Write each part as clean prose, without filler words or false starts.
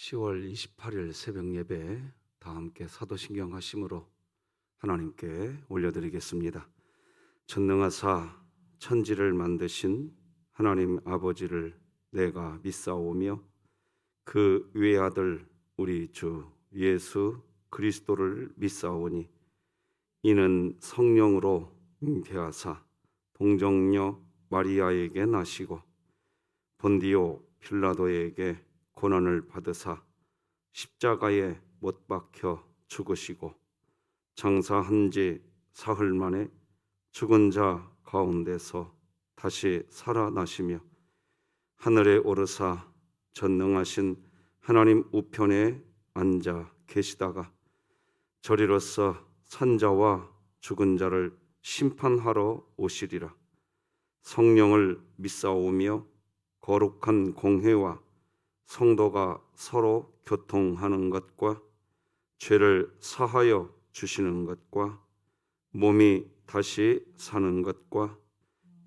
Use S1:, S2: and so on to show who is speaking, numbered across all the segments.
S1: 10월 28일 새벽 예배 다 함께 사도신경 하심으로 하나님께 올려드리겠습니다. 전능하사 천지를 만드신 하나님 아버지를 내가 믿사오며 그 외아들 우리 주 예수 그리스도를 믿사오니 이는 성령으로 잉태하사 동정녀 마리아에게 나시고 본디오 필라도에게 고난을 받으사 십자가에 못 박혀 죽으시고 장사한 지 사흘 만에 죽은 자 가운데서 다시 살아나시며 하늘에 오르사 전능하신 하나님 우편에 앉아 계시다가 저리로서 산자와 죽은 자를 심판하러 오시리라. 성령을 믿사오며 거룩한 공회와 성도가 서로 교통하는 것과 죄를 사하여 주시는 것과 몸이 다시 사는 것과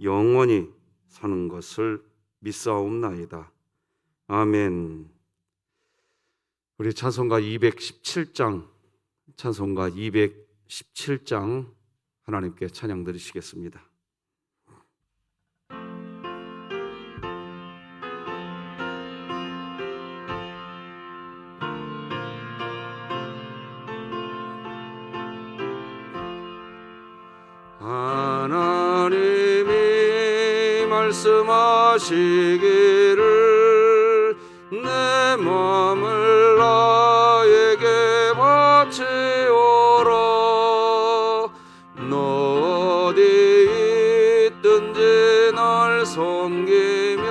S1: 영원히 사는 것을 믿사옵나이다. 아멘. 우리 찬송가 217장 하나님께 찬양 드리시겠습니다. 하나님이 말씀하시기를 내 마음을 나에게 바치오라. 너 어디 있든지 날 섬기며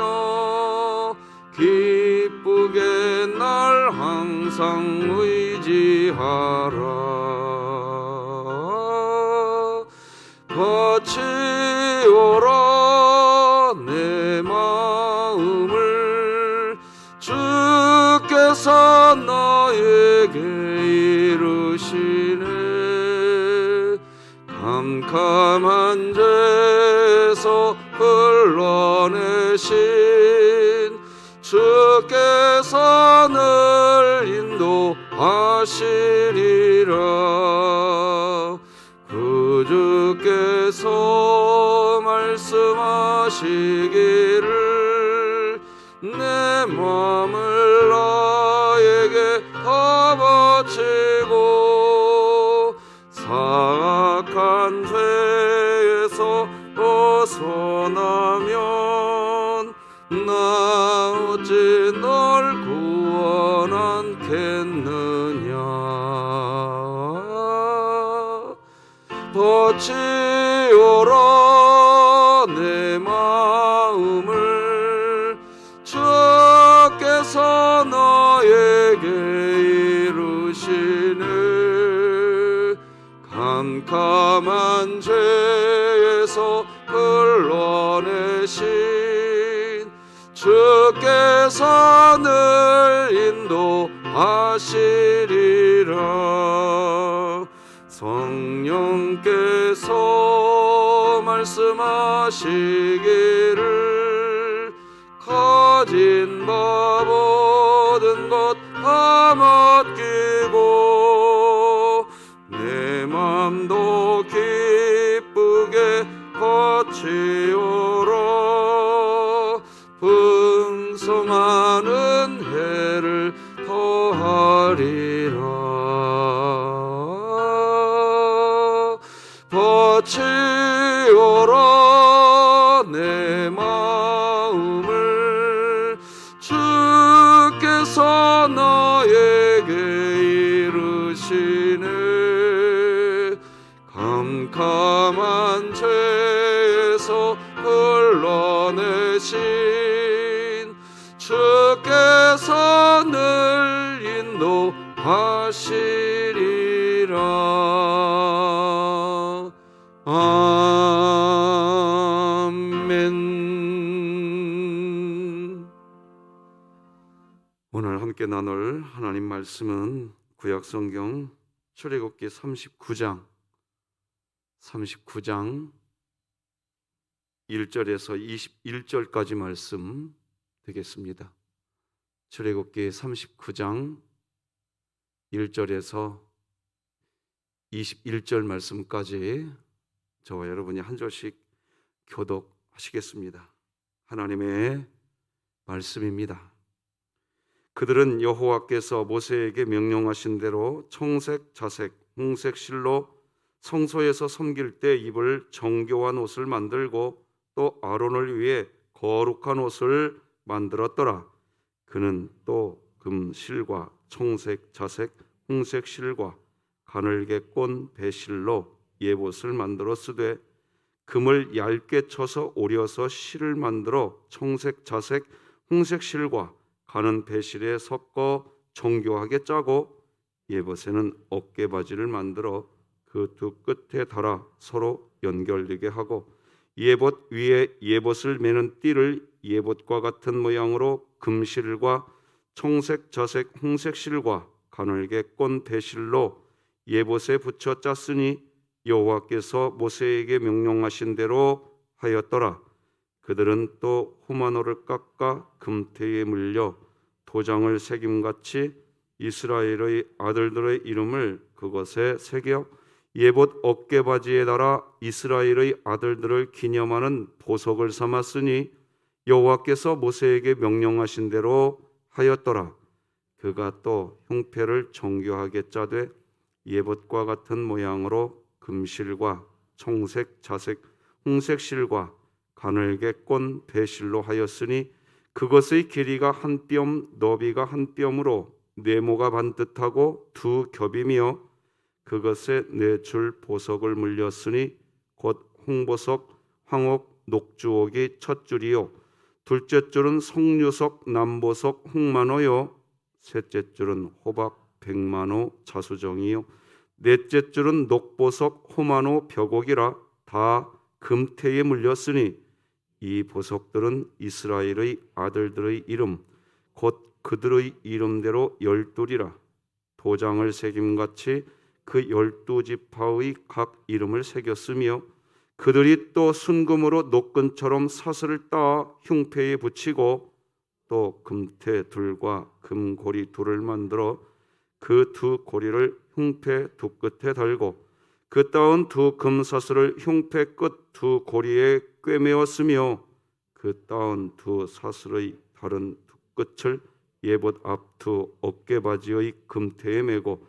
S1: 기쁘게 날 항상 의지하라. 바치오라 내 마음을 주께서 나에게 이르시네. 캄캄한 죄에서 흘러내신 주께서 늘 인도하시리라. 주께서 말씀하시기를 내 마음을 나에게 다 바치고 사악한 죄에서 벗어나면 나 어찌 널 구원하겠느냐. 바치오라 내 마음을 주께서 나에게 이르시네. 캄캄한 죄에서 흘러내신 주께서 늘 인도하시리라. 성령께서 말씀하시기를 가진 바 모든 것 다 맡기고 내 맘도 기쁘게 바치오라. 풍성한 은혜를 더하리라. 바치오라 내 마음을 주께서 나에게 이르시네. 캄캄한 죄에서 흘러내신 주께서 늘 인도하시리라. 아멘. 오늘 함께 나눌 하나님 말씀은 구약성경 출애굽기 39장 1절에서 21절까지 말씀 되겠습니다. 출애굽기 39장 1절에서 21절 말씀까지 저와 여러분이 한 절씩 교독하시겠습니다. 하나님의 말씀입니다. 그들은 여호와께서 모세에게 명령하신 대로 청색, 자색, 홍색 실로 성소에서 섬길 때 입을 정교한 옷을 만들고 또 아론을 위해 거룩한 옷을 만들었더라. 그는 또 금실과 청색, 자색, 홍색 실과 가늘게 꼰 배실로 예봇을 만들어 쓰되 금을 얇게 쳐서 오려서 실을 만들어 청색, 자색, 홍색 실과 가는 배실에 섞어 정교하게 짜고 예봇에는 어깨바지를 만들어 그 두 끝에 달아 서로 연결되게 하고 예봇 위에 예봇을 매는 띠를 예봇과 같은 모양으로 금실과 청색, 자색, 홍색 실과 가늘게 꼰 배실로 예봇에 붙여 짰으니 여호와께서 모세에게 명령하신 대로 하였더라. 그들은 또 호마노를 깎아 금태에 물려 도장을 새김같이 이스라엘의 아들들의 이름을 그것에 새겨 예봇 어깨바지에 달아 이스라엘의 아들들을 기념하는 보석을 삼았으니 여호와께서 모세에게 명령하신 대로 하였더라. 그가 또 흉패를 정교하게 짜되 예봇과 같은 모양으로 금실과 청색, 자색, 홍색 실과 가늘게 꼰 배실로 하였으니 그것의 길이가 한 뼘, 너비가 한 뼘으로 네모가 반듯하고 두 겹이며 그것에 네 줄 보석을 물렸으니 곧 홍보석, 황옥, 녹주옥이 첫 줄이요 둘째 줄은 석류석, 남보석, 홍만호요 셋째 줄은 호박, 백만호, 자수정이요 넷째 줄은 녹보석, 호만호, 벽옥이라 다 금태에 물렸으니 이 보석들은 이스라엘의 아들들의 이름 곧 그들의 이름대로 12이라 도장을 새김같이 그 12지파의 각 이름을 새겼으며 그들이 또 순금으로 노끈처럼 사슬을 따 흉패에 붙이고 또 금태 둘과 금고리 둘을 만들어 그 두 고리를 흉패 두 끝에 달고 그 따은 두 금사슬을 흉패 끝 두 고리에 꿰매었으며 그 따은 두 사슬의 다른 두 끝을 예봇 앞 두 어깨바지의 금태에 매고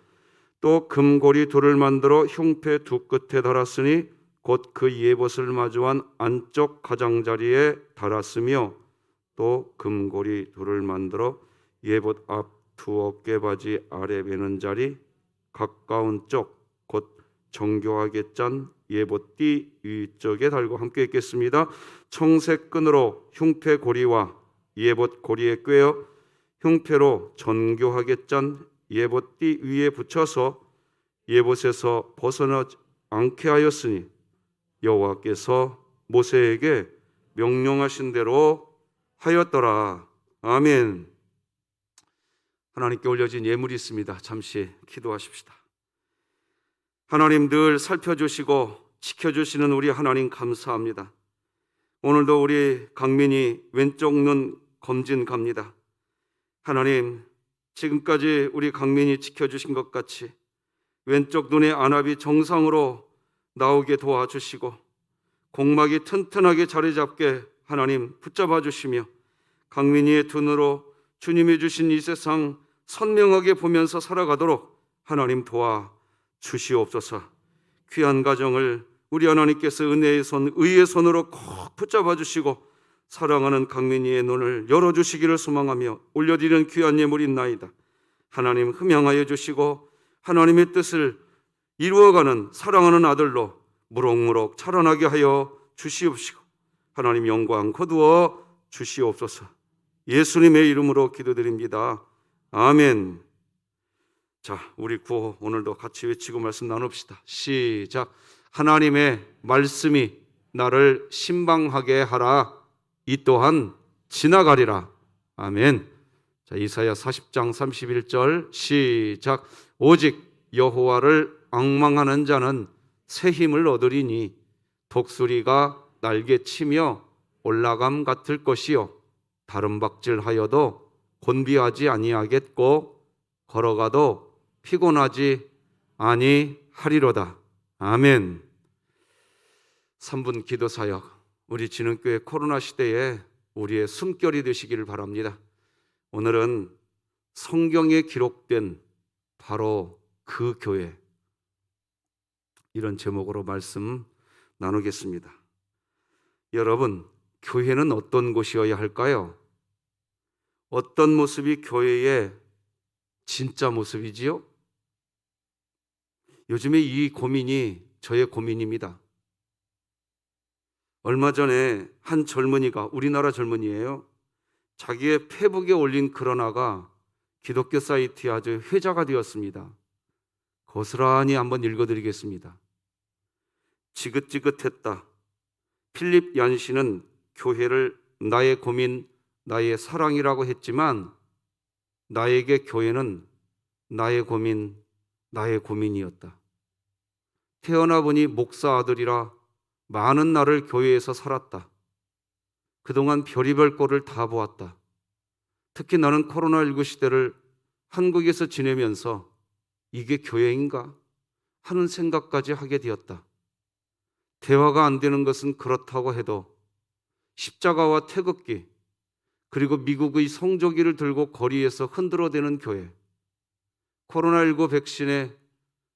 S1: 또 금고리 둘을 만들어 흉패 두 끝에 달았으니 곧 그 예봇을 마주한 안쪽 가장자리에 달았으며 또 금고리 둘을 만들어 예봇 앞 두 어깨바지 아래 매는 자리 가까운 쪽 곧 정교하게 짠 예봇 띠 위쪽에 달고 함께 읽겠습니다. 청색 끈으로 흉패 고리와 예봇 고리에 꿰어 흉패로 정교하게 짠 예봇 띠 위에 붙여서 예봇에서 벗어나지 않게 하였으니 여호와께서 모세에게 명령하신 대로 하였더라. 아멘. 하나님께 올려진 예물이 있습니다. 잠시 기도하십시다. 하나님 늘 살펴주시고 지켜주시는 우리 하나님 감사합니다. 오늘도 우리 강민이 왼쪽 눈 검진 갑니다. 하나님 지금까지 우리 강민이 지켜주신 것 같이 왼쪽 눈의 안압이 정상으로 나오게 도와주시고 공막이 튼튼하게 자리 잡게 하나님 붙잡아 주시며 강민이의 눈으로 주님이 주신 이 세상 선명하게 보면서 살아가도록 하나님 도와 주시옵소서. 귀한 가정을 우리 하나님께서 은혜의 손, 의의 손으로 꼭 붙잡아 주시고 사랑하는 강민이의 눈을 열어주시기를 소망하며 올려드리는 귀한 예물이나이다. 하나님 흠양하여 주시고 하나님의 뜻을 이루어가는 사랑하는 아들로 무럭무럭 자라나게 하여 주시옵시고 하나님 영광 거두어 주시옵소서. 예수님의 이름으로 기도드립니다. 아멘. 자, 우리 구호 오늘도 같이 외치고 말씀 나눕시다. 시작. 하나님의 말씀이 나를 신방하게 하라. 이 또한 지나가리라. 아멘. 자, 이사야 40장 31절 시작. 오직 여호와를 앙망하는 자는 새 힘을 얻으리니 독수리가 날개치며 올라감 같을 것이요 다른 박질하여도 곤비하지 아니하겠고 걸어가도 피곤하지 아니하리로다. 아멘. 3분 기도 사역, 우리 진흥교회 코로나 시대에 우리의 숨결이 되시기를 바랍니다. 오늘은 성경에 기록된 바로 그 교회, 이런 제목으로 말씀 나누겠습니다. 여러분, 교회는 어떤 곳이어야 할까요? 어떤 모습이 교회의 진짜 모습이지요? 요즘에 이 고민이 저의 고민입니다. 얼마 전에 한 젊은이가, 우리나라 젊은이에요, 자기의 페북에 올린 글 하나가 기독교 사이트에 아주 회자가 되었습니다. 고스란히 한번 읽어드리겠습니다. 지긋지긋했다. 필립 얀시는 교회를 나의 고민, 나의 사랑이라고 했지만 나에게 교회는 나의 고민, 나의 고민이었다. 태어나 보니 목사 아들이라 많은 날을 교회에서 살았다. 그동안 별의별 꼴을 다 보았다. 특히 나는 코로나19 시대를 한국에서 지내면서 이게 교회인가 하는 생각까지 하게 되었다. 대화가 안 되는 것은 그렇다고 해도 십자가와 태극기, 그리고 미국의 성조기를 들고 거리에서 흔들어대는 교회, 코로나19 백신에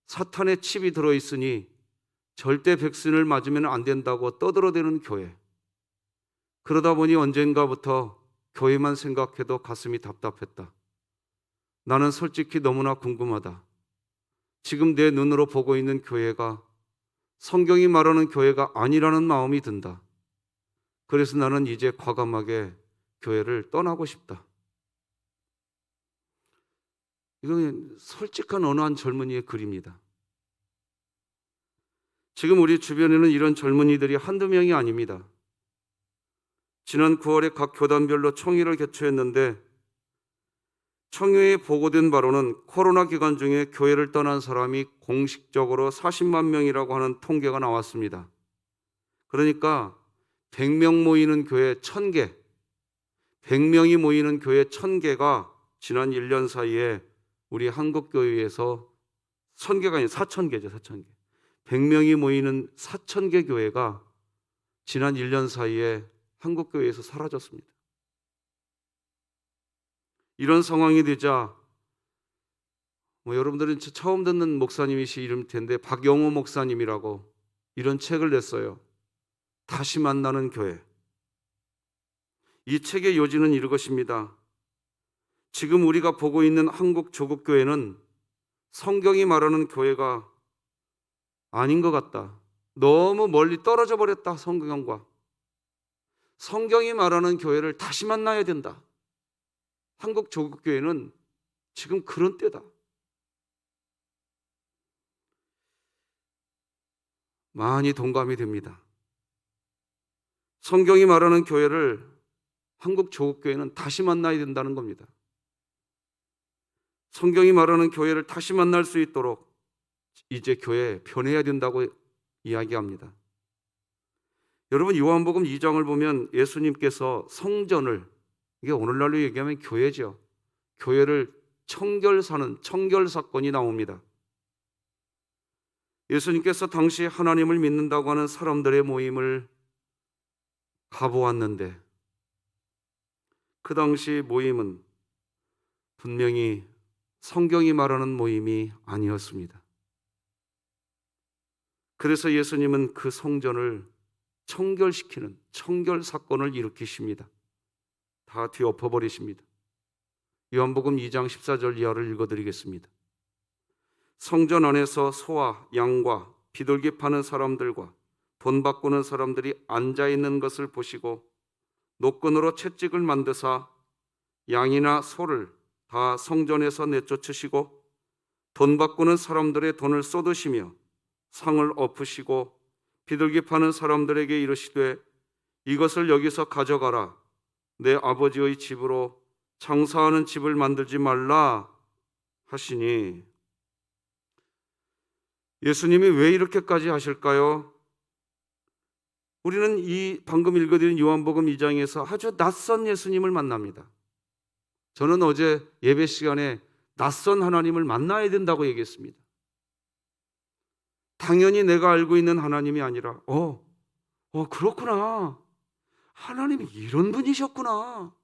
S1: 사탄의 칩이 들어있으니 절대 백신을 맞으면 안 된다고 떠들어대는 교회, 그러다 보니 언젠가부터 교회만 생각해도 가슴이 답답했다. 나는 솔직히 너무나 궁금하다. 지금 내 눈으로 보고 있는 교회가 성경이 말하는 교회가 아니라는 마음이 든다. 그래서 나는 이제 과감하게 교회를 떠나고 싶다. 이건 솔직한 어느 한 젊은이의 글입니다. 지금 우리 주변에는 이런 젊은이들이 한두 명이 아닙니다. 지난 9월에 각 교단별로 총회를 개최했는데 총회에 보고된 바로는 코로나 기간 중에 교회를 떠난 사람이 공식적으로 40만 명이라고 하는 통계가 나왔습니다. 그러니까 100명 모이는 교회 1000개, 100명이 모이는 교회 1000개가 지난 1년 사이에 우리 한국교회에서 1000개가 아니라 4000개죠. 4000개. 100명이 모이는 4000개 교회가 지난 1년 사이에 한국교회에서 사라졌습니다. 이런 상황이 되자 여러분들은 처음 듣는 목사님이실 텐데 박영호 목사님이라고 이런 책을 냈어요. 다시 만나는 교회. 이 책의 요지는 이것입니다. 지금 우리가 보고 있는 한국 조국교회는 성경이 말하는 교회가 아닌 것 같다. 너무 멀리 떨어져 버렸다. 성경과. 성경이 말하는 교회를 다시 만나야 된다. 한국 조국교회는 지금 그런 때다. 많이 동감이 됩니다. 성경이 말하는 교회를 한국 조국교회는 다시 만나야 된다는 겁니다. 성경이 말하는 교회를 다시 만날 수 있도록 이제 교회 변해야 된다고 이야기합니다. 여러분, 요한복음 2장을 보면 예수님께서 성전을, 이게 오늘날로 얘기하면 교회죠. 교회를 청결사는 청결 사건이 나옵니다. 예수님께서 당시 하나님을 믿는다고 하는 사람들의 모임을 가보았는데 그 당시 모임은 분명히 성경이 말하는 모임이 아니었습니다. 그래서 예수님은 그 성전을 청결시키는 청결 사건을 일으키십니다. 다 뒤엎어버리십니다. 요한복음 2장 14절 이하를 읽어드리겠습니다. 성전 안에서 소와 양과 비둘기 파는 사람들과 돈 바꾸는 사람들이 앉아있는 것을 보시고 노끈으로 채찍을 만드사 양이나 소를 다 성전에서 내쫓으시고 돈 바꾸는 사람들의 돈을 쏟으시며 상을 엎으시고 비둘기 파는 사람들에게 이르시되 이것을 여기서 가져가라. 내 아버지의 집으로 장사하는 집을 만들지 말라 하시니. 예수님이 왜 이렇게까지 하실까요? 우리는 이 방금 읽어드린 요한복음 2장에서 아주 낯선 예수님을 만납니다. 저는 어제 예배 시간에 낯선 하나님을 만나야 된다고 얘기했습니다. 당연히 내가 알고 있는 하나님이 아니라 그렇구나. 하나님이 이런 분이셨구나.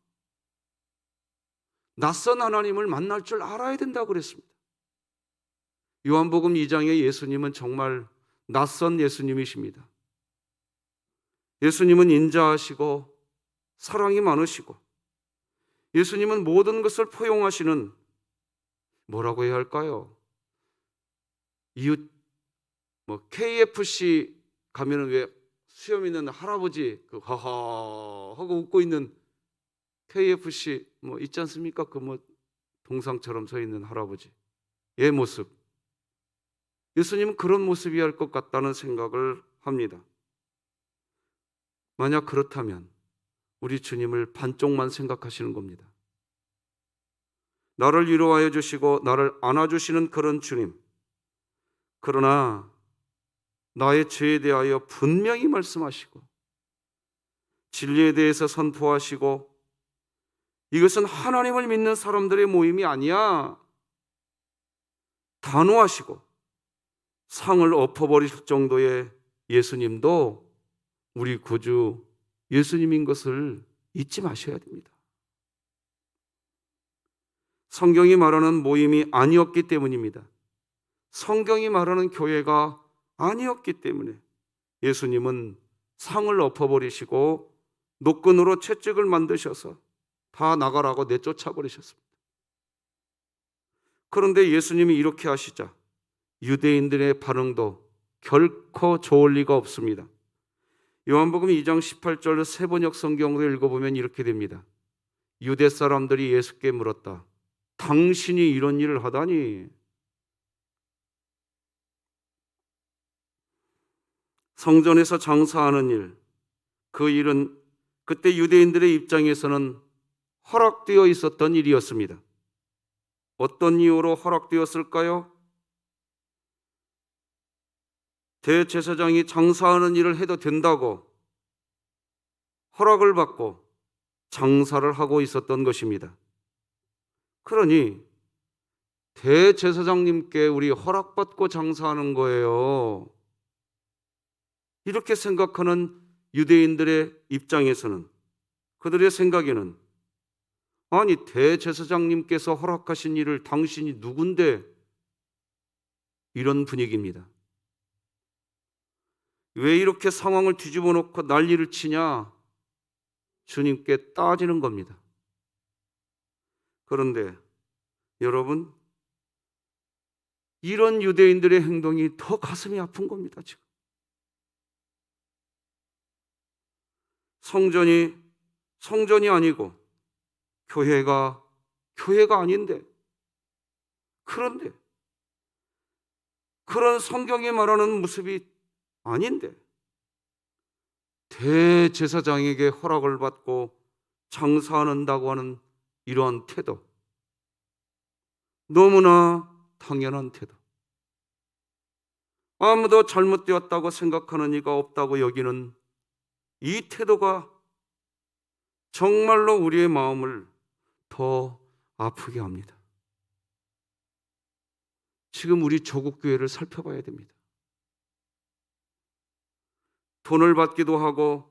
S1: 낯선 하나님을 만날 줄 알아야 된다고 그랬습니다. 요한복음 2장의 예수님은 정말 낯선 예수님이십니다. 예수님은 인자하시고 사랑이 많으시고 예수님은 모든 것을 포용하시는, 뭐라고 해야 할까요? 이웃 KFC 가면은 왜 수염 있는 할아버지 하하 하고 웃고 있는 KFC 있지 않습니까? 동상처럼 서 있는 할아버지의 모습. 예수님은 그런 모습이어야 할 것 같다는 생각을 합니다. 만약 그렇다면 우리 주님을 반쪽만 생각하시는 겁니다. 나를 위로하여 주시고 나를 안아주시는 그런 주님. 그러나 나의 죄에 대하여 분명히 말씀하시고 진리에 대해서 선포하시고 이것은 하나님을 믿는 사람들의 모임이 아니야 단호하시고 상을 엎어버리실 정도의 예수님도 우리 구주 예수님인 것을 잊지 마셔야 됩니다. 성경이 말하는 모임이 아니었기 때문입니다. 성경이 말하는 교회가 아니었기 때문에 예수님은 상을 엎어버리시고 노끈으로 채찍을 만드셔서 다 나가라고 내쫓아 버리셨습니다. 그런데 예수님이 이렇게 하시자 유대인들의 반응도 결코 좋을 리가 없습니다. 요한복음 2장 18절 세번역 성경으로 읽어보면 이렇게 됩니다. 유대 사람들이 예수께 물었다. 당신이 이런 일을 하다니. 성전에서 장사하는 일, 그 일은 그때 유대인들의 입장에서는 허락되어 있었던 일이었습니다. 어떤 이유로 허락되었을까요? 대제사장이 장사하는 일을 해도 된다고 허락을 받고 장사를 하고 있었던 것입니다. 그러니 대제사장님께 우리 허락받고 장사하는 거예요. 이렇게 생각하는 유대인들의 입장에서는, 그들의 생각에는 아니 대제사장님께서 허락하신 일을 당신이 누군데, 이런 분위기입니다. 왜 이렇게 상황을 뒤집어 놓고 난리를 치냐? 주님께 따지는 겁니다. 그런데 여러분, 이런 유대인들의 행동이 더 가슴이 아픈 겁니다. 지금 성전이 아니고 교회가 아닌데, 그런데 그런 성경이 말하는 모습이 아닌데 대제사장에게 허락을 받고 장사한다고 하는 이러한 태도, 너무나 당연한 태도, 아무도 잘못되었다고 생각하는 이가 없다고 여기는 이 태도가 정말로 우리의 마음을 더 아프게 합니다. 지금 우리 조국 교회를 살펴봐야 됩니다. 돈을 받기도 하고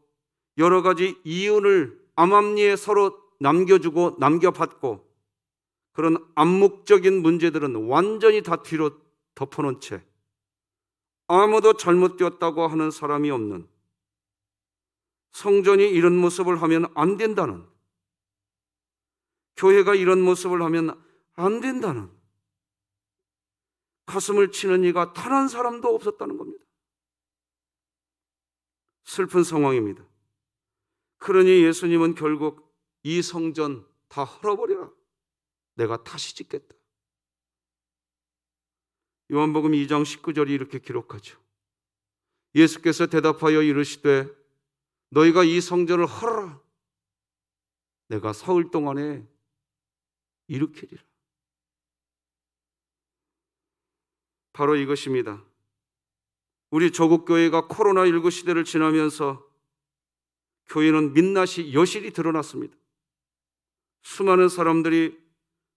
S1: 여러 가지 이윤을 암암리에 서로 남겨주고 남겨받고, 그런 암묵적인 문제들은 완전히 다 뒤로 덮어놓은 채 아무도 잘못되었다고 하는 사람이 없는, 성전이 이런 모습을 하면 안 된다는, 교회가 이런 모습을 하면 안 된다는 가슴을 치는 이가 단 한 사람도 없었다는 겁니다. 슬픈 상황입니다. 그러니 예수님은 결국 이 성전 다 헐어버려라, 내가 다시 짓겠다. 요한복음 2장 19절이 이렇게 기록하죠. 예수께서 대답하여 이르시되 너희가 이 성전을 헐어라, 내가 사흘 동안에 일으키리라. 바로 이것입니다. 우리 조국교회가 코로나19 시대를 지나면서 교회는 민낯이 여실히 드러났습니다. 수많은 사람들이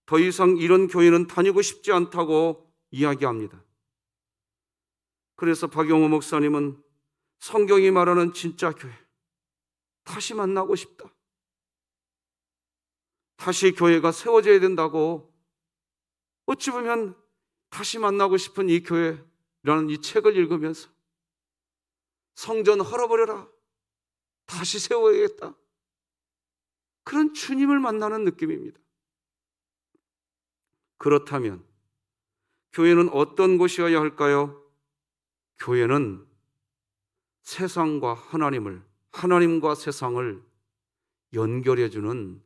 S1: 더 이상 이런 교회는 다니고 싶지 않다고 이야기합니다. 그래서 박용호 목사님은 성경이 말하는 진짜 교회, 다시 만나고 싶다, 다시 교회가 세워져야 된다고, 어찌 보면 다시 만나고 싶은 이 교회라는 이 책을 읽으면서 성전 헐어버려라, 다시 세워야겠다, 그런 주님을 만나는 느낌입니다. 그렇다면 교회는 어떤 곳이어야 할까요? 교회는 세상과 하나님을, 하나님과 세상을 연결해주는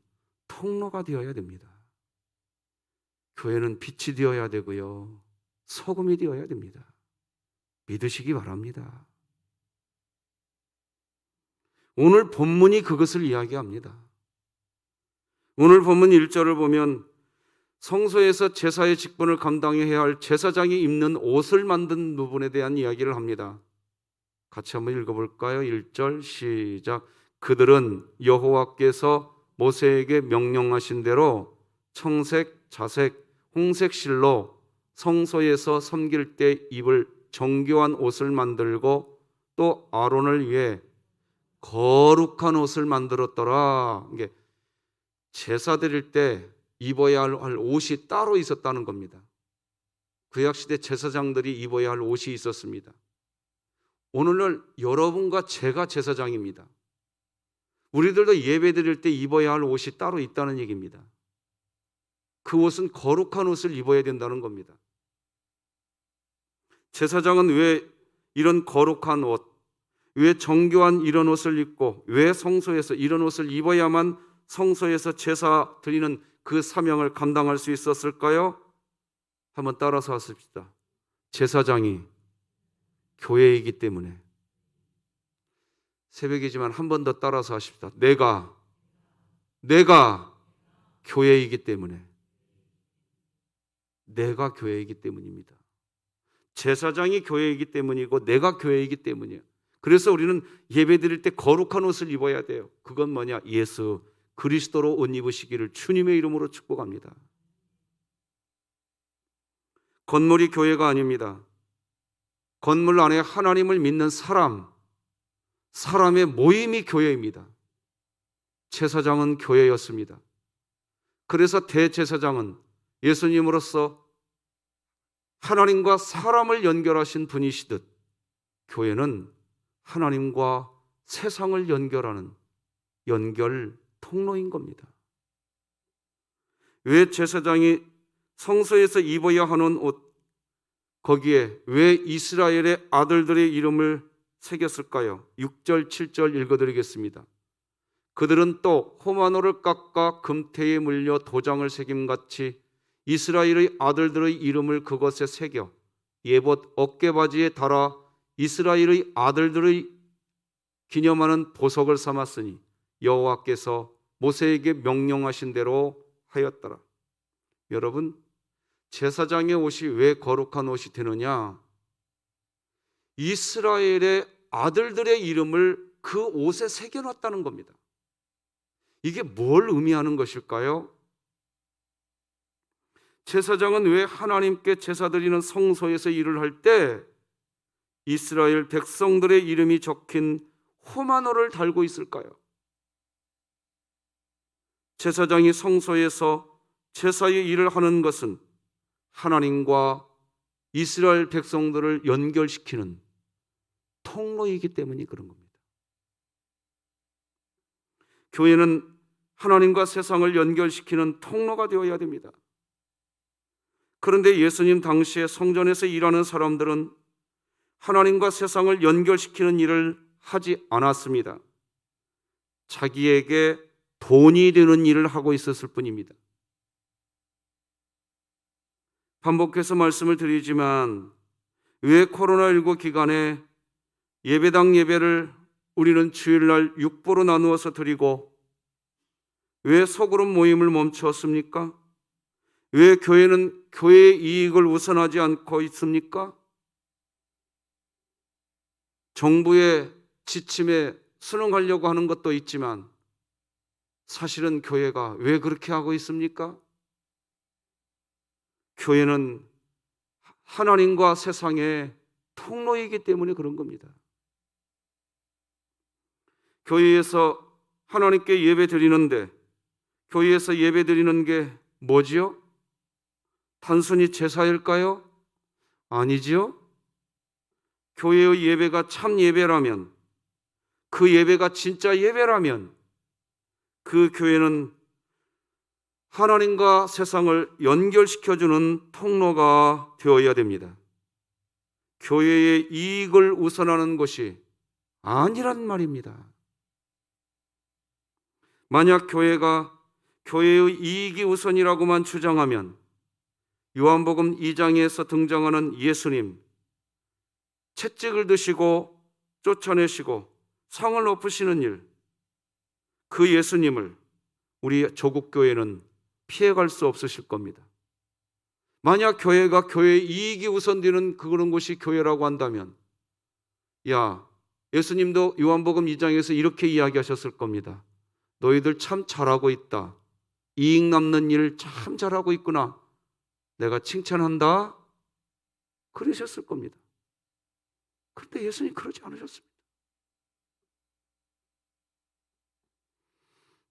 S1: 통로가 되어야 됩니다. 교회는 빛이 되어야 되고요, 소금이 되어야 됩니다. 믿으시기 바랍니다. 오늘 본문이 그것을 이야기합니다. 오늘 본문 1절을 보면 성소에서 제사의 직분을 감당해야 할 제사장이 입는 옷을 만든 부분에 대한 이야기를 합니다. 같이 한번 읽어볼까요? 1절 시작. 그들은 여호와께서 모세에게 명령하신 대로 청색, 자색, 홍색 실로 성소에서 섬길 때 입을 정교한 옷을 만들고 또 아론을 위해 거룩한 옷을 만들었더라. 이게 제사 드릴 때 입어야 할 옷이 따로 있었다는 겁니다. 구약시대 제사장들이 입어야 할 옷이 있었습니다. 오늘날 여러분과 제가 제사장입니다. 우리들도 예배 드릴 때 입어야 할 옷이 따로 있다는 얘기입니다. 그 옷은 거룩한 옷을 입어야 된다는 겁니다. 제사장은 왜 이런 거룩한 옷, 왜 정교한 이런 옷을 입고, 왜 성소에서 이런 옷을 입어야만 성소에서 제사 드리는 그 사명을 감당할 수 있었을까요? 한번 따라서 하십시다. 제사장이 교회이기 때문에. 새벽이지만 한 번 더 따라서 하십시다. 내가 교회이기 때문에. 내가 교회이기 때문입니다. 제사장이 교회이기 때문이고 내가 교회이기 때문이에요. 그래서 우리는 예배 드릴 때 거룩한 옷을 입어야 돼요. 그건 뭐냐? 예수 그리스도로 옷 입으시기를 주님의 이름으로 축복합니다. 건물이 교회가 아닙니다. 건물 안에 하나님을 믿는 사람의 모임이 교회입니다. 제사장은 교회였습니다. 그래서 대제사장은 예수님으로서 하나님과 사람을 연결하신 분이시듯 교회는 하나님과 세상을 연결하는 연결 통로인 겁니다. 왜 제사장이 성소에서 입어야 하는 옷, 거기에 왜 이스라엘의 아들들의 이름을 새겼을까요? 6절, 7절 읽어드리겠습니다. 그들은 또 호마노를 깎아 금태에 물려 도장을 새김같이 이스라엘의 아들들의 이름을 그것에 새겨 예봇 어깨바지에 달아 이스라엘의 아들들의 기념하는 보석을 삼았으니 여호와께서 모세에게 명령하신 대로 하였더라. 여러분, 제사장의 옷이 왜 거룩한 옷이 되느냐? 이스라엘의 아들들의 이름을 그 옷에 새겨놨다는 겁니다. 이게 뭘 의미하는 것일까요? 제사장은 왜 하나님께 제사 드리는 성소에서 일을 할 때 이스라엘 백성들의 이름이 적힌 호마노를 달고 있을까요? 제사장이 성소에서 제사의 일을 하는 것은 하나님과 이스라엘 백성들을 연결시키는 통로이기 때문이 그런 겁니다. 교회는 하나님과 세상을 연결시키는 통로가 되어야 됩니다. 그런데 예수님 당시에 성전에서 일하는 사람들은 하나님과 세상을 연결시키는 일을 하지 않았습니다. 자기에게 돈이 되는 일을 하고 있었을 뿐입니다. 반복해서 말씀을 드리지만 왜 코로나19 기간에 예배당 예배를 우리는 주일날 육보로 나누어서 드리고 왜 소그룹 모임을 멈추었습니까? 왜 교회는 교회의 이익을 우선하지 않고 있습니까? 정부의 지침에 순응하려고 하는 것도 있지만 사실은 교회가 왜 그렇게 하고 있습니까? 교회는 하나님과 세상의 통로이기 때문에 그런 겁니다. 교회에서 하나님께 예배 드리는데, 교회에서 예배 드리는 게 뭐지요? 단순히 제사일까요? 아니지요. 교회의 예배가 참 예배라면, 그 예배가 진짜 예배라면 그 교회는 하나님과 세상을 연결시켜주는 통로가 되어야 됩니다. 교회의 이익을 우선하는 것이 아니란 말입니다. 만약 교회가 교회의 이익이 우선이라고만 주장하면 요한복음 2장에서 등장하는 예수님, 채찍을 드시고 쫓아내시고 성을 높이시는 일, 그 예수님을 우리 조국교회는 피해갈 수 없으실 겁니다. 만약 교회가 교회의 이익이 우선되는 그런 곳이 교회라고 한다면, 야, 예수님도 요한복음 2장에서 이렇게 이야기하셨을 겁니다. 너희들 참 잘하고 있다. 이익 남는 일 참 잘하고 있구나. 내가 칭찬한다. 그러셨을 겁니다. 그런데 예수님 그러지 않으셨습니다.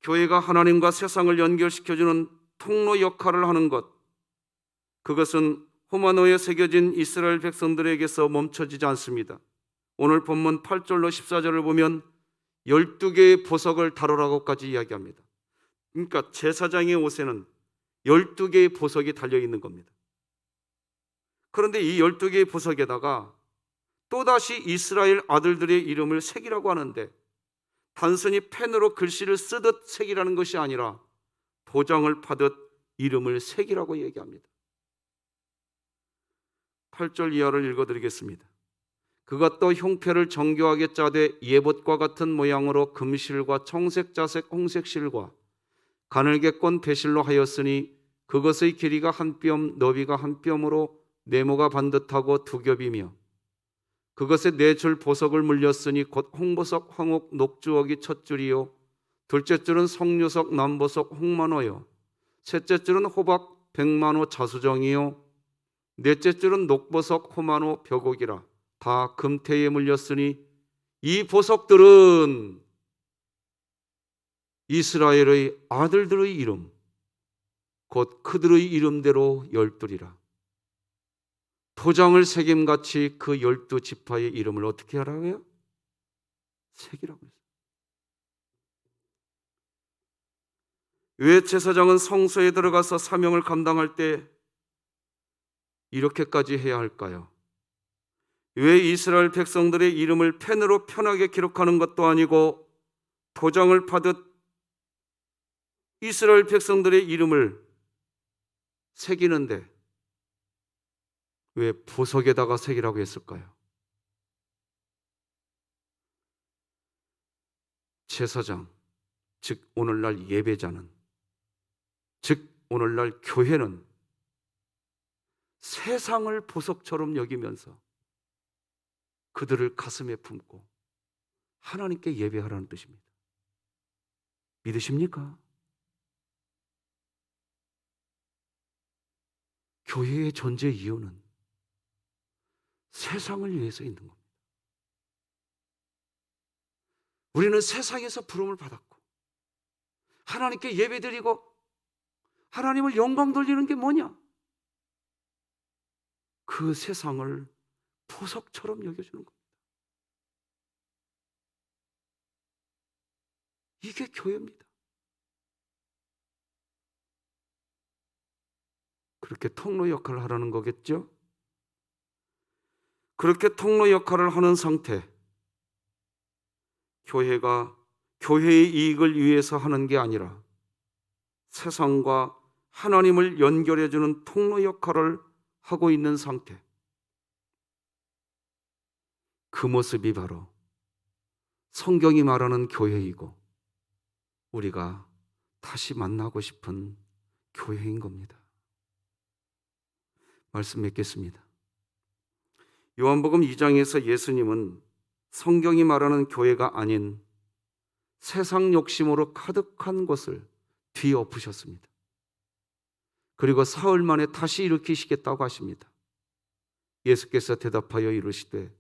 S1: 교회가 하나님과 세상을 연결시켜주는 통로 역할을 하는 것, 그것은 호마노에 새겨진 이스라엘 백성들에게서 멈춰지지 않습니다. 오늘 본문 8절로 14절을 보면 12개의 보석을 다루라고까지 이야기합니다. 그러니까 제사장의 옷에는 12개의 보석이 달려있는 겁니다. 그런데 이 12개의 보석에다가 또다시 이스라엘 아들들의 이름을 새기라고 하는데, 단순히 펜으로 글씨를 쓰듯 새기라는 것이 아니라 도장을 파듯 이름을 새기라고 얘기합니다. 8절 이하를 읽어드리겠습니다. 그가 또 형패를 정교하게 짜되 예봇과 같은 모양으로 금실과 청색, 자색, 홍색 실과 가늘게 꼰 배실로 하였으니 그것의 길이가 한 뼘, 너비가 한 뼘으로 네모가 반듯하고 두 겹이며 그것에 네 줄 보석을 물렸으니 곧 홍보석, 황옥, 녹주옥이 첫 줄이요 둘째 줄은 석류석, 남보석, 홍만호요 셋째 줄은 호박, 백만호, 자수정이요 넷째 줄은 녹보석, 호만호, 벽옥이라 다 금태에 물렸으니 이 보석들은 이스라엘의 아들들의 이름 곧 그들의 이름대로 12이라. 도장을 새김같이 그 12지파의 이름을 어떻게 하라고요? 새기라고 했어요. 왜 제사장은 성소에 들어가서 사명을 감당할 때 이렇게까지 해야 할까요? 왜 이스라엘 백성들의 이름을 펜으로 편하게 기록하는 것도 아니고 도장을 파듯 이스라엘 백성들의 이름을 새기는데 왜 보석에다가 새기라고 했을까요? 제사장, 즉 오늘날 예배자는, 즉 오늘날 교회는 세상을 보석처럼 여기면서 그들을 가슴에 품고 하나님께 예배하라는 뜻입니다. 믿으십니까? 교회의 존재 이유는 세상을 위해서 있는 겁니다. 우리는 세상에서 부름을 받았고 하나님께 예배드리고 하나님을 영광 돌리는 게 뭐냐? 그 세상을 보석처럼 여겨주는 겁니다. 이게 교회입니다. 그렇게 통로 역할을 하라는 거겠죠? 그렇게 통로 역할을 하는 상태, 교회가 교회의 이익을 위해서 하는 게 아니라 세상과 하나님을 연결해주는 통로 역할을 하고 있는 상태, 그 모습이 바로 성경이 말하는 교회이고 우리가 다시 만나고 싶은 교회인 겁니다. 말씀 맺겠습니다. 요한복음 2장에서 예수님은 성경이 말하는 교회가 아닌 세상 욕심으로 가득한 것을 뒤엎으셨습니다. 그리고 사흘 만에 다시 일으키시겠다고 하십니다. 예수께서 대답하여 이르시되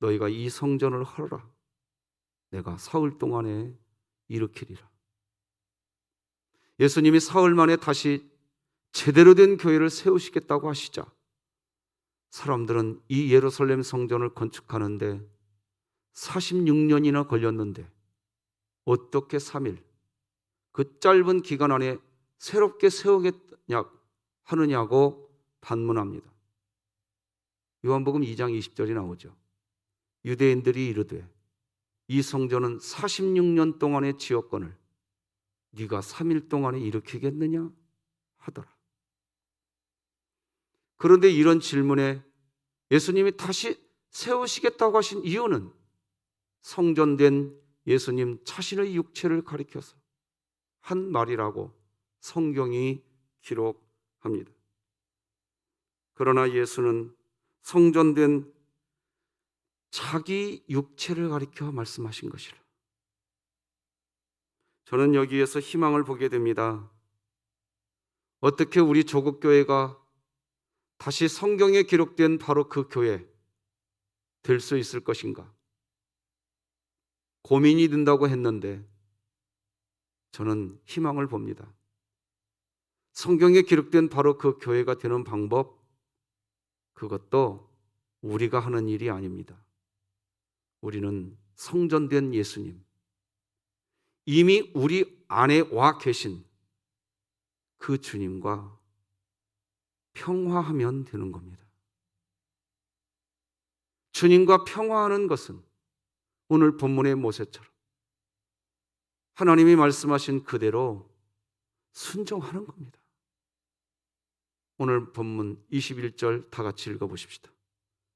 S1: 너희가 이 성전을 헐어라. 내가 사흘 동안에 일으키리라. 예수님이 사흘 만에 다시 제대로 된 교회를 세우시겠다고 하시자 사람들은 이 예루살렘 성전을 건축하는데 46년이나 걸렸는데 어떻게 3일 그 짧은 기간 안에 새롭게 세우겠냐 하느냐고 반문합니다. 요한복음 2장 20절이 나오죠. 유대인들이 이르되 이 성전은 46년 동안의 지었건을 네가 3일 동안에 일으키겠느냐 하더라. 그런데 이런 질문에 예수님이 다시 세우시겠다고 하신 이유는 성전된 예수님 자신의 육체를 가리켜서 한 말이라고 성경이 기록합니다. 그러나 예수는 성전된 자기 육체를 가리켜 말씀하신 것이라. 저는 여기에서 희망을 보게 됩니다. 어떻게 우리 조국 교회가 다시 성경에 기록된 바로 그 교회 될 수 있을 것인가? 고민이 된다고 했는데 저는 희망을 봅니다. 성경에 기록된 바로 그 교회가 되는 방법, 그것도 우리가 하는 일이 아닙니다. 우리는 성전된 예수님, 이미 우리 안에 와 계신 그 주님과 평화하면 되는 겁니다. 주님과 평화하는 것은 오늘 본문의 모세처럼 하나님이 말씀하신 그대로 순종하는 겁니다. 오늘 본문 21절 다 같이 읽어보십시다.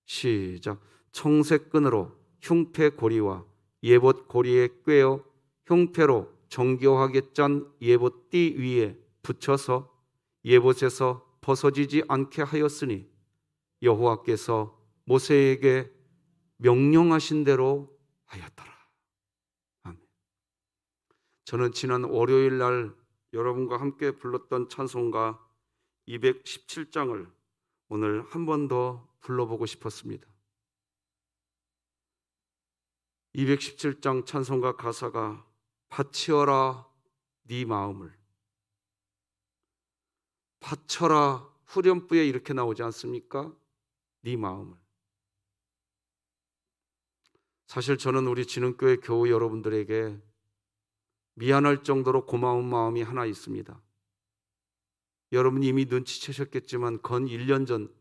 S1: 시작. 청색끈으로 흉패 고리와 예봇 고리에 꿰어 흉패로 정교하게 짠 예봇 띠 위에 붙여서 예봇에서 벗어지지 않게 하였으니 여호와께서 모세에게 명령하신 대로 하였더라. 아멘. 저는 지난 월요일 날 여러분과 함께 불렀던 찬송가 217장을 오늘 한 번 더 불러보고 싶었습니다. 217장 찬송가 가사가 바치어라 네 마음을, 바쳐라 후렴부에 이렇게 나오지 않습니까? 네 마음을. 사실 저는 우리 진흥교회 교우 여러분들에게 미안할 정도로 고마운 마음이 하나 있습니다. 여러분 이미 눈치채셨겠지만 건 1년 전,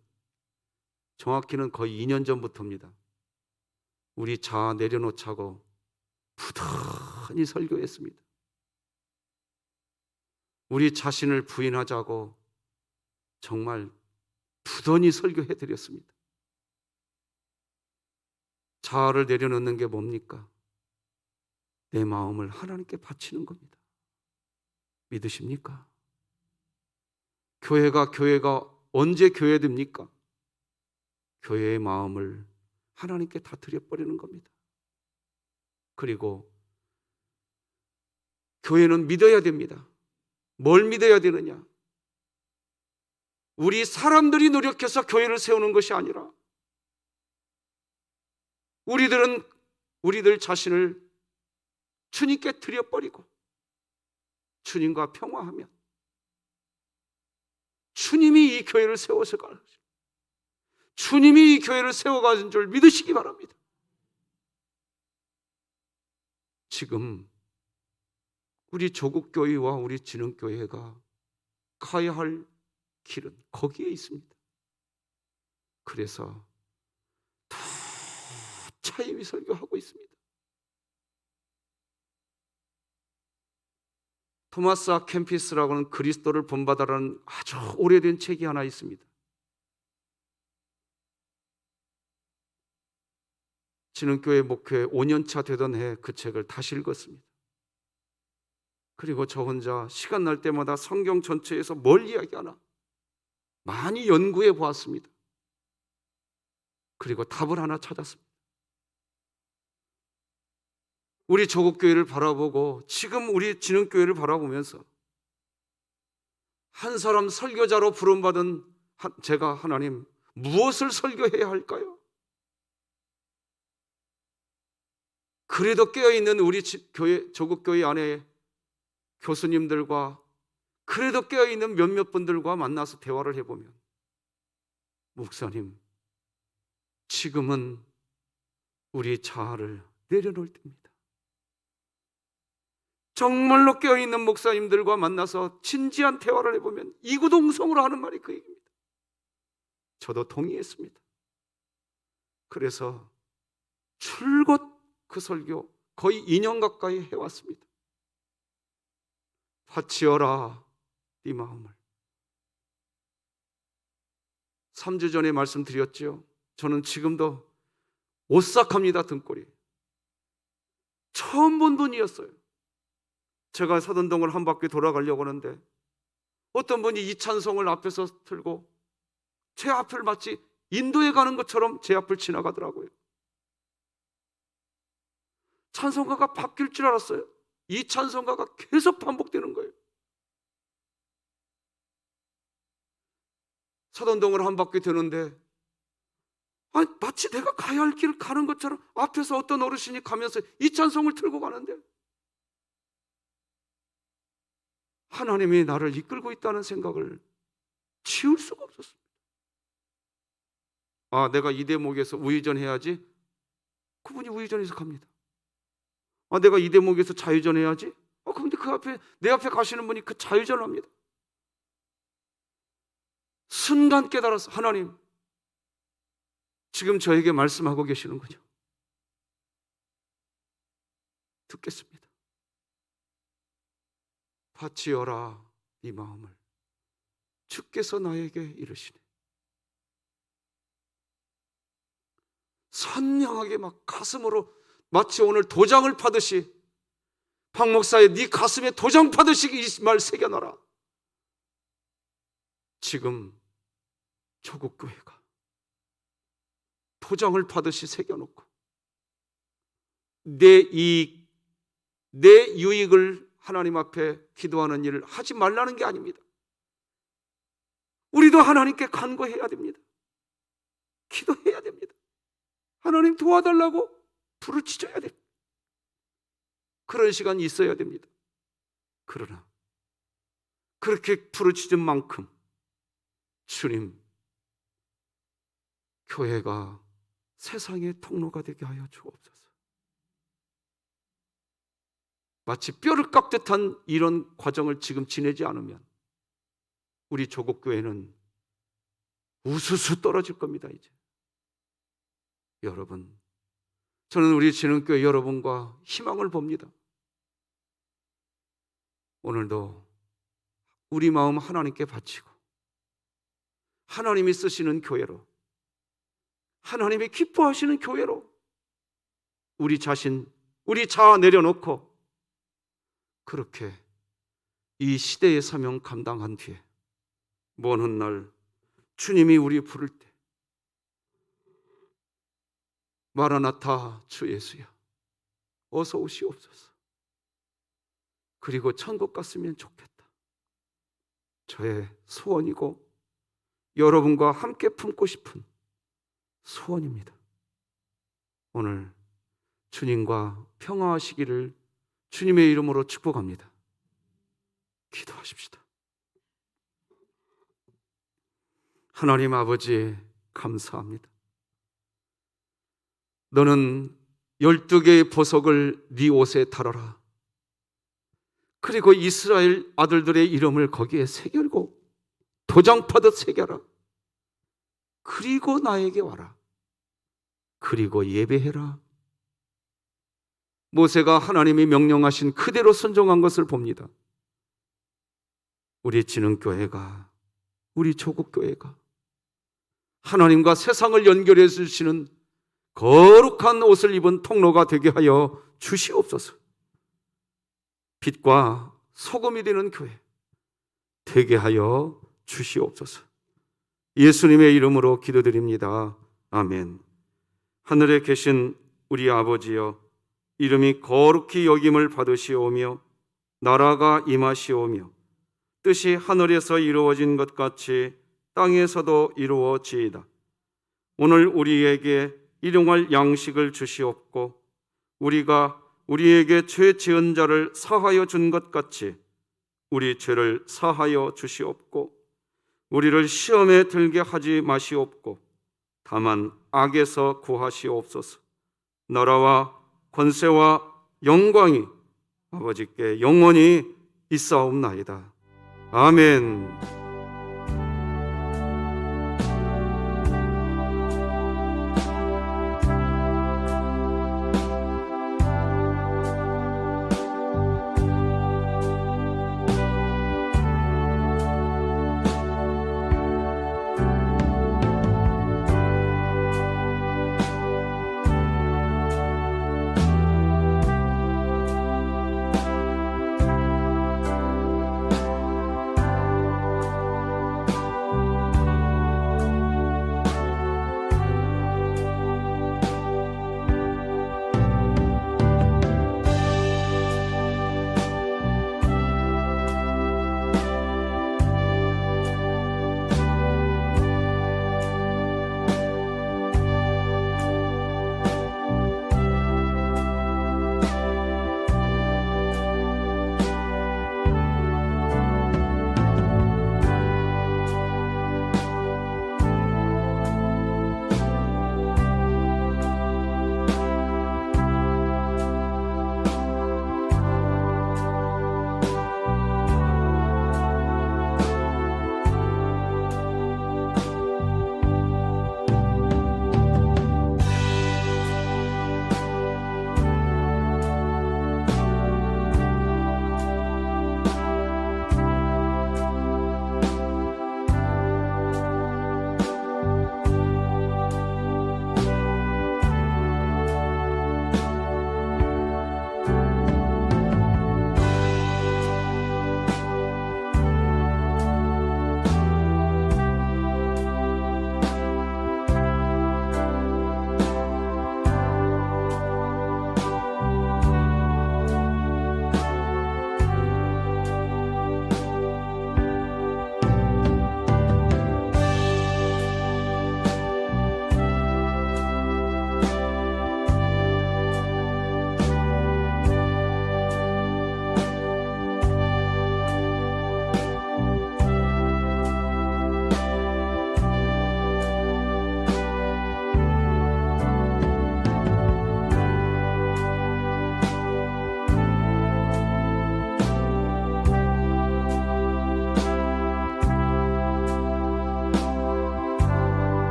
S1: 정확히는 거의 2년 전부터입니다. 우리 자아 내려놓자고 부단히 설교했습니다. 우리 자신을 부인하자고 정말 부단히 설교해드렸습니다. 자아를 내려놓는 게 뭡니까? 내 마음을 하나님께 바치는 겁니다. 믿으십니까? 교회가 언제 교회됩니까? 교회의 마음을 하나님께 다 드려버리는 겁니다. 그리고 교회는 믿어야 됩니다. 뭘 믿어야 되느냐? 우리 사람들이 노력해서 교회를 세우는 것이 아니라 우리들 자신을 주님께 드려버리고 주님과 평화하면 주님이 이 교회를 세워서 가는 거죠. 주님이 이 교회를 세워가는 줄 믿으시기 바랍니다. 지금 우리 조국교회와 우리 진흥교회가 가야 할 길은 거기에 있습니다. 그래서 더 차이위 설교하고 있습니다. 토마스 아 캠피스라고 하는 그리스도를 본받아라는 아주 오래된 책이 하나 있습니다. 진흥교회 목회 5년차 되던 해 그 책을 다시 읽었습니다. 그리고 저 혼자 시간 날 때마다 성경 전체에서 뭘 이야기하나 많이 연구해 보았습니다. 그리고 답을 하나 찾았습니다. 우리 조국교회를 바라보고 지금 우리 진흥교회를 바라보면서 한 사람 설교자로 부름받은 제가 하나님 무엇을 설교해야 할까요? 그래도 깨어있는 우리 교회, 조국교회 안에 교수님들과 그래도 깨어있는 몇몇 분들과 만나서 대화를 해보면, 목사님, 지금은 우리 자아를 내려놓을 때입니다. 정말로 깨어있는 목사님들과 만나서 진지한 대화를 해보면 이구동성으로 하는 말이 그 얘기입니다. 저도 동의했습니다. 그래서 줄곧 그 설교 거의 2년 가까이 해왔습니다. 파치어라 네 마음을. 3주 전에 말씀드렸죠. 저는 지금도 오싹합니다. 등골이. 처음 본 분이었어요. 제가 사돈동을 한 바퀴 돌아가려고 하는데 어떤 분이 이 찬송을 앞에서 틀고 제 앞을 마치 인도에 가는 것처럼 제 앞을 지나가더라고요. 찬송가가 바뀔 줄 알았어요. 이 찬송가가 계속 반복되는 거예요. 사돈동을 한 바퀴 도는데 마치 내가 가야 할 길을 가는 것처럼 앞에서 어떤 어르신이 가면서 이 찬송을 틀고 가는데 하나님이 나를 이끌고 있다는 생각을 지울 수가 없었습니다. 내가 이 대목에서 우회전해야지. 그분이 우회전해서 갑니다. 내가 이 대목에서 좌회전해야지. 근데 그 앞에 내 앞에 가시는 분이 그 좌회전합니다. 순간 깨달아서 하나님 지금 저에게 말씀하고 계시는군요. 듣겠습니다. 파치어라 네 마음을 주께서 나에게 이르시네. 선명하게 막 가슴으로 마치 오늘 도장을 파듯이 박 목사의 네 가슴에 도장 파듯이 이 말 새겨놔라. 지금 조국교회가 도장을 파듯이 새겨놓고 내 이익, 내 유익을 하나님 앞에 기도하는 일을 하지 말라는 게 아닙니다. 우리도 하나님께 간구해야 됩니다. 기도해야 됩니다. 하나님 도와달라고 부르짖어야 됩니다. 그런 시간이 있어야 됩니다. 그러나 그렇게 부르짖은 만큼 주님, 교회가 세상의 통로가 되게 하여 주옵소서. 마치 뼈를 깎듯한 이런 과정을 지금 지내지 않으면 우리 조국교회는 우수수 떨어질 겁니다. 이제 여러분, 저는 우리 진흥교회 여러분과 희망을 봅니다. 오늘도 우리 마음 하나님께 바치고 하나님이 쓰시는 교회로, 하나님이 기뻐하시는 교회로 우리 자신, 우리 자아 내려놓고 그렇게 이 시대의 사명 감당한 뒤에 먼 훗날 주님이 우리 부를 때 마라나타 주 예수야 어서 오시옵소서. 그리고 천국 갔으면 좋겠다. 저의 소원이고 여러분과 함께 품고 싶은 소원입니다. 오늘 주님과 평화하시기를 주님의 이름으로 축복합니다. 기도하십시다. 하나님 아버지 감사합니다. 너는 12개의 보석을 네 옷에 달아라. 그리고 이스라엘 아들들의 이름을 거기에 새기고 도장 파듯 새겨라. 그리고 나에게 와라. 그리고 예배해라. 모세가 하나님이 명령하신 그대로 순종한 것을 봅니다. 우리 진흥교회가, 우리 조국교회가 하나님과 세상을 연결해 주시는 거룩한 옷을 입은 통로가 되게 하여 주시옵소서. 빛과 소금이 되는 교회 되게 하여 주시옵소서. 예수님의 이름으로 기도드립니다. 아멘. 하늘에 계신 우리 아버지여, 이름이 거룩히 여김을 받으시오며 나라가 임하시오며 뜻이 하늘에서 이루어진 것 같이 땅에서도 이루어지이다. 오늘 우리에게 일용할 양식을 주시옵고 우리가 우리에게 죄 지은 자를 사하여 준 것 같이 우리 죄를 사하여 주시옵고 우리를 시험에 들게 하지 마시옵고 다만 악에서 구하시옵소서. 나라와 권세와 영광이 아버지께 영원히 있사옵나이다. 아멘.